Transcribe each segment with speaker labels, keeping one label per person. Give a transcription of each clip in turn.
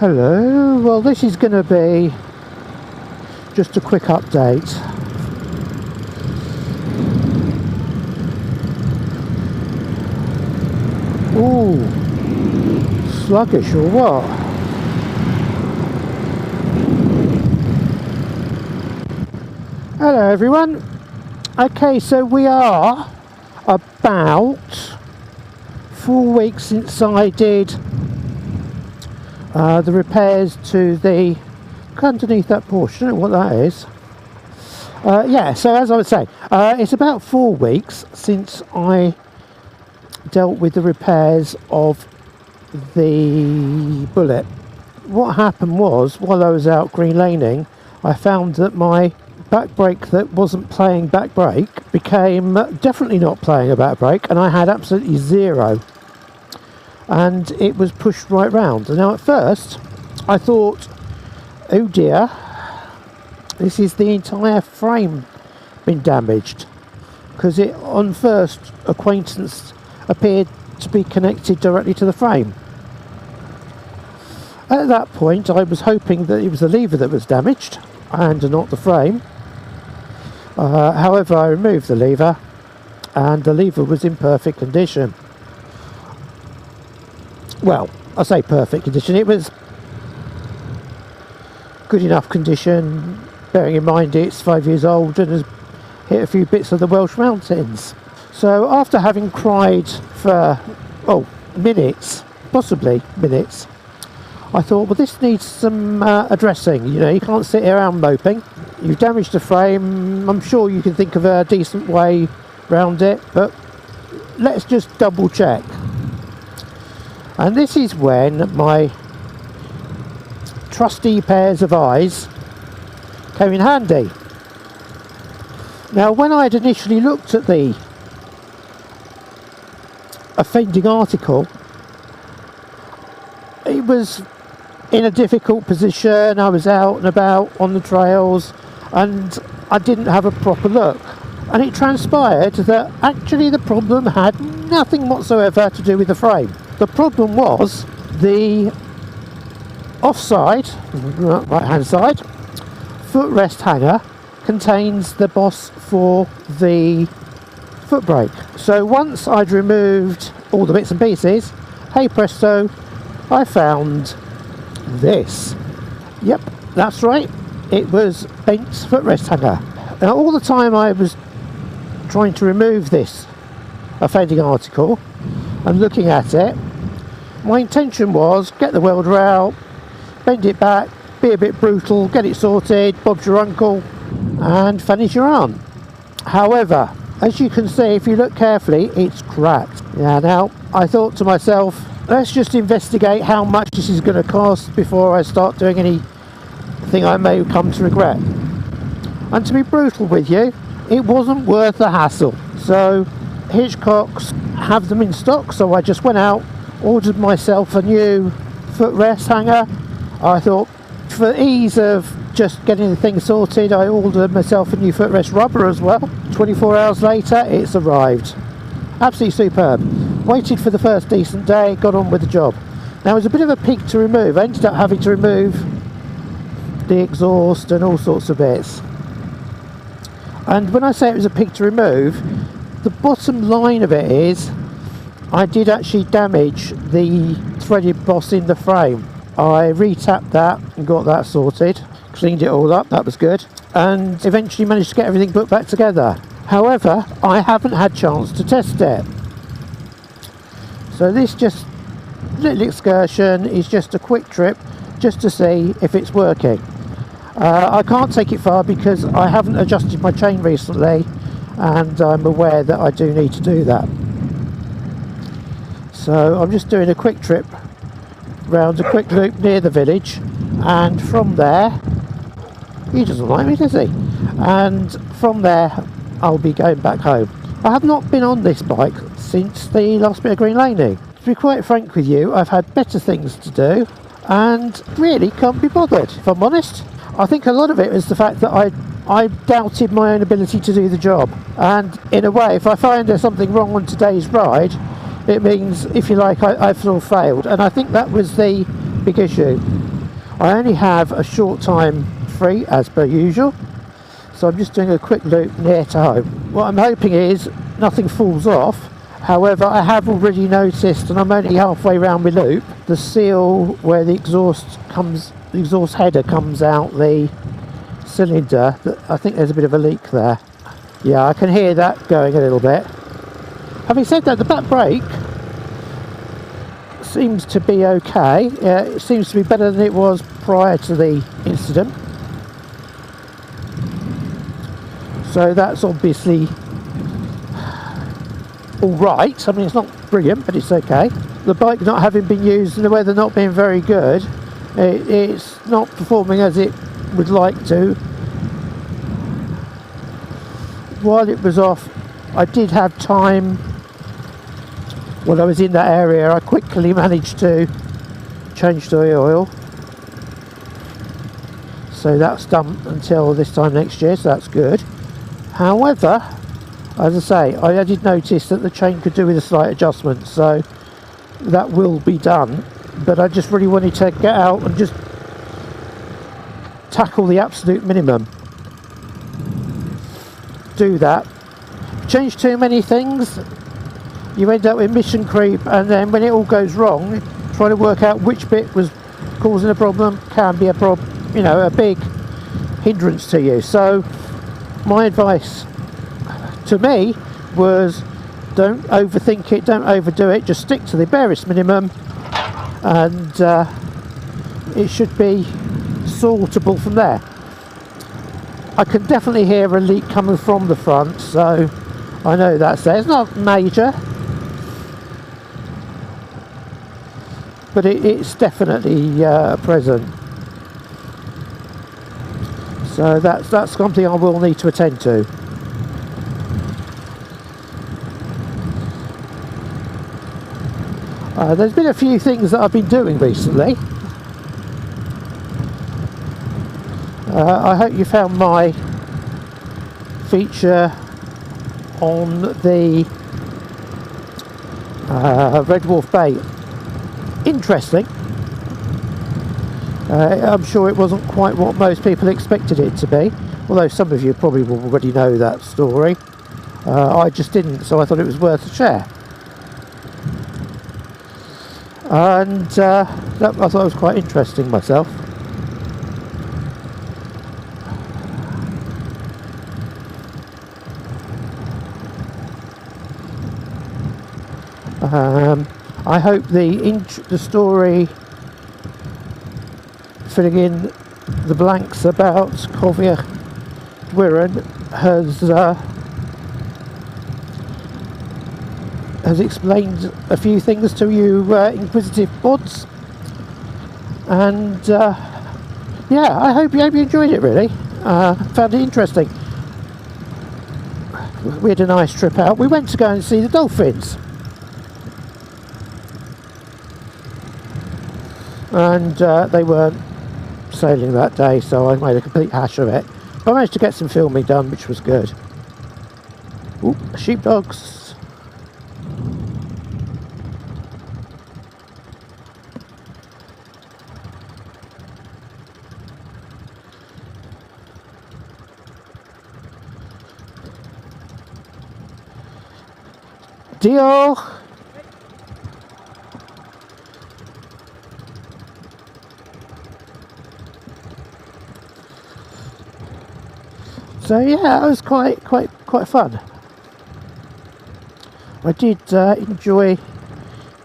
Speaker 1: Hello, well this is going to be just a quick update. Ooh, sluggish or what? Hello everyone. Okay, so we are about 4 weeks since I did the repairs to the underneath that Porsche. I don't know what that is. Yeah, so as I was saying, it's about 4 weeks since I dealt with the repairs of the Bullet. What happened was, while I was out green laning, I found that my back brake that wasn't playing back brake became definitely not playing a back brake, and I had absolutely zero, and it was pushed right round. And now at first I thought, oh dear, this is the entire frame been damaged, because it on first acquaintance appeared to be connected directly to the frame. At that point I was hoping that it was the lever that was damaged and not the frame. However, I removed the lever and the lever was in perfect condition. Well, I say perfect condition, it was good enough condition, bearing in mind it's 5 years old and has hit a few bits of the Welsh Mountains. So after having cried for minutes, possibly minutes, I thought, well, this needs some addressing. You know, you can't sit around moping. You've damaged the frame. I'm sure you can think of a decent way around it, but let's just double check. And this is when my trusty pairs of eyes came in handy. Now, when I'd initially looked at the offending article, it was in a difficult position. I was out and about on the trails and I didn't have a proper look, and it transpired that actually the problem had nothing whatsoever to do with the frame. The problem was the offside, right hand side, footrest hanger contains the boss for the foot brake. So once I'd removed all the bits and pieces, hey presto, I found this. Yep, that's right, it was bent footrest hanger. Now all the time I was trying to remove this offending article and looking at it, my intention was get the welder out, bend it back, be a bit brutal, get it sorted, Bob's your uncle, and finish your aunt. However, as you can see, if you look carefully, it's cracked. Yeah, now I thought to myself, let's just investigate how much this is going to cost before I start doing anything I may come to regret. And to be brutal with you, it wasn't worth the hassle. So Hitchcock's have them in stock, so I just went out, ordered myself a new footrest hanger. I thought, for ease of just getting the thing sorted, I ordered myself a new footrest rubber as well. 24 hours later, it's arrived. Absolutely superb. Waited for the first decent day, got on with the job. Now it was a bit of a pig to remove. I ended up having to remove the exhaust and all sorts of bits. And when I say it was a pig to remove, the bottom line of it is I did actually damage the threaded boss in the frame. I re-tapped that and got that sorted, cleaned it all up, that was good, and eventually managed to get everything put back together. However, I haven't had chance to test it. So this just little excursion is just a quick trip just to see if it's working. I can't take it far because I haven't adjusted my chain recently and I'm aware that I do need to do that. So I'm just doing a quick trip round a quick loop near the village, and from there, he doesn't like me, does he? And from there I'll be going back home. I have not been on this bike since the last bit of green laning. To be quite frank with you, I've had better things to do and really can't be bothered, if I'm honest. I think a lot of it is the fact that I doubted my own ability to do the job, and in a way, if I find there's something wrong on today's ride, it means, if you like, I've sort of failed. And I think that was the big issue. I only have a short time free as per usual, so I'm just doing a quick loop near to home. What I'm hoping is nothing falls off. However, I have already noticed, and I'm only halfway around my loop, the seal where the exhaust header comes out the cylinder, I think there's a bit of a leak there. Yeah, I can hear that going a little bit. Having said that, the back brake seems to be okay. It seems to be better than it was prior to the incident. So that's obviously all right. I mean, it's not brilliant, but it's okay. The bike not having been used and the weather not being very good, it's not performing as it would like to. While it was off, I did have time. When I was in that area, I quickly managed to change the oil. So that's done until this time next year, so that's good. However, as I say, I did notice that the chain could do with a slight adjustment, so that will be done. But I just really wanted to get out and just tackle the absolute minimum. Do that. Change too many things, you end up with mission creep, and then when it all goes wrong, trying to work out which bit was causing a problem can be a big hindrance to you. So my advice to me was, don't overthink it, don't overdo it, just stick to the barest minimum, and it should be sortable from there. I can definitely hear a leak coming from the front, so I know that's there. It's not major, but it's definitely present. So that's something I will need to attend to. There's been a few things that I've been doing recently. I hope you found my feature on the Red Wolf Bay interesting. I'm sure it wasn't quite what most people expected it to be, although some of you probably will already know that story. I just didn't, so I thought it was worth a share. And I thought it was quite interesting myself. I hope the story filling in the blanks about Cofia Wirren has explained a few things to you inquisitive bods, and yeah, I hope you enjoyed it. Really found it interesting. We had a nice trip out. We went to go and see the dolphins, and they weren't sailing that day, so I made a complete hash of it. But I managed to get some filming done, which was good. Ooh, sheepdogs. Deal. So yeah, it was quite fun. I did enjoy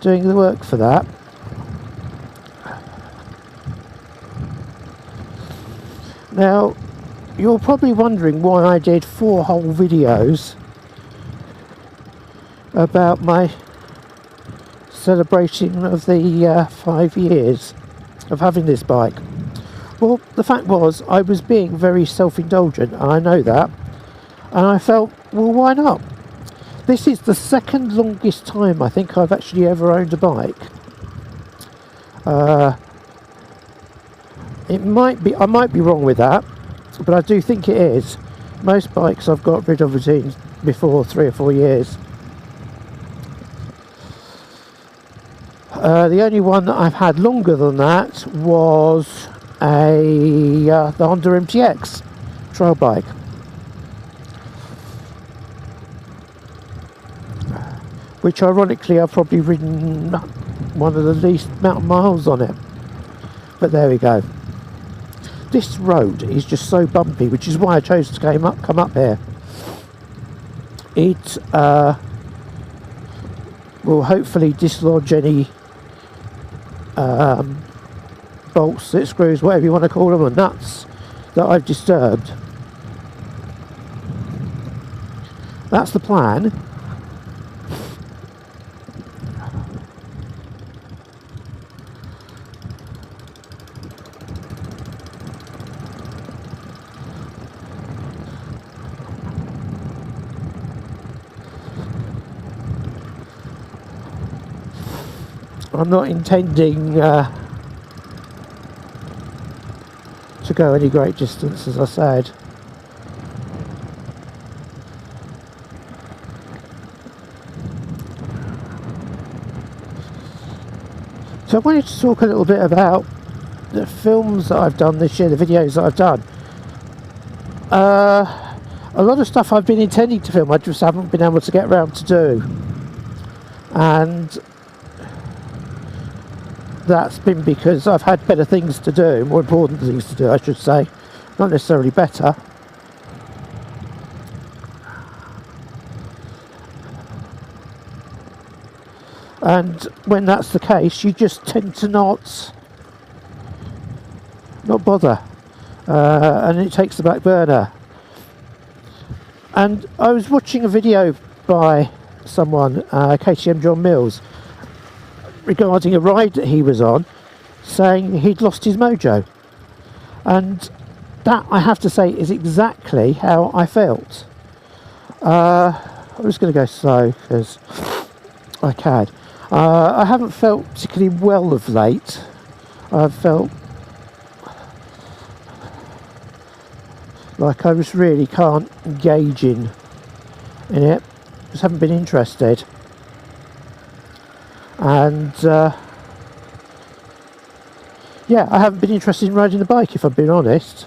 Speaker 1: doing the work for that. Now, you're probably wondering why I did 4 whole videos about my celebration of the 5 years of having this bike. Well, the fact was, I was being very self-indulgent, and I know that, and I felt, well, why not? This is the second longest time I think I've actually ever owned a bike. I might be wrong with that, but I do think it is. Most bikes I've got rid of before 3 or 4 years. The only one that I've had longer than that was the Honda MTX trail bike. Which ironically I've probably ridden one of the least amount of miles on it. But there we go. This road is just so bumpy, which is why I chose to come up here. It will hopefully dislodge any bolts, screws, whatever you want to call them, or nuts that I've disturbed. That's the plan. I'm not intending to go any great distance, as I said. So I wanted to talk a little bit about the films that I've done this year, the videos that I've done. A lot of stuff I've been intending to film, I just haven't been able to get around to do. And that's been because I've had better things to do, more important things to do, I should say. Not necessarily better. And when that's the case, you just tend to not bother. And it takes the back burner. And I was watching a video by someone, KTM John Mills, regarding a ride that he was on, saying he'd lost his mojo. And that, I have to say, is exactly how I felt. I'm just going to go slow because I can. I haven't felt particularly well of late. I've felt like I just really can't engage in it. Just haven't been interested. And yeah, I haven't been interested in riding the bike, if I'm being honest.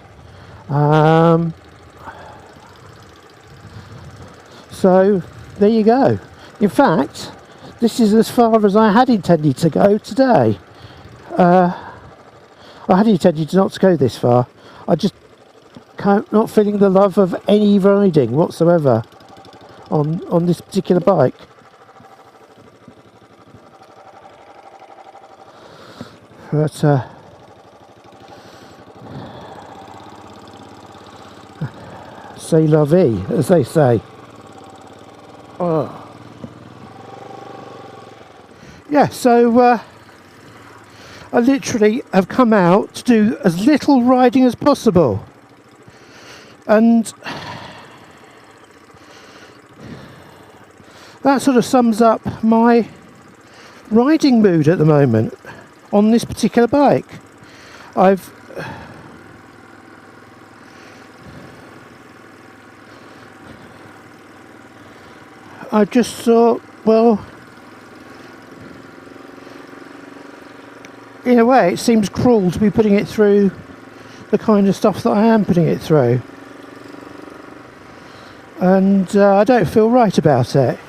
Speaker 1: So there you go. In fact, this is as far as I had intended to go today. I had intended not to go this far. I just not feeling the love of any riding whatsoever on this particular bike. But c'est la vie, as they say. Yeah, so I literally have come out to do as little riding as possible, and that sort of sums up my riding mood at the moment on this particular bike. I just thought, well, in a way it seems cruel to be putting it through the kind of stuff that I am putting it through, and I don't feel right about it.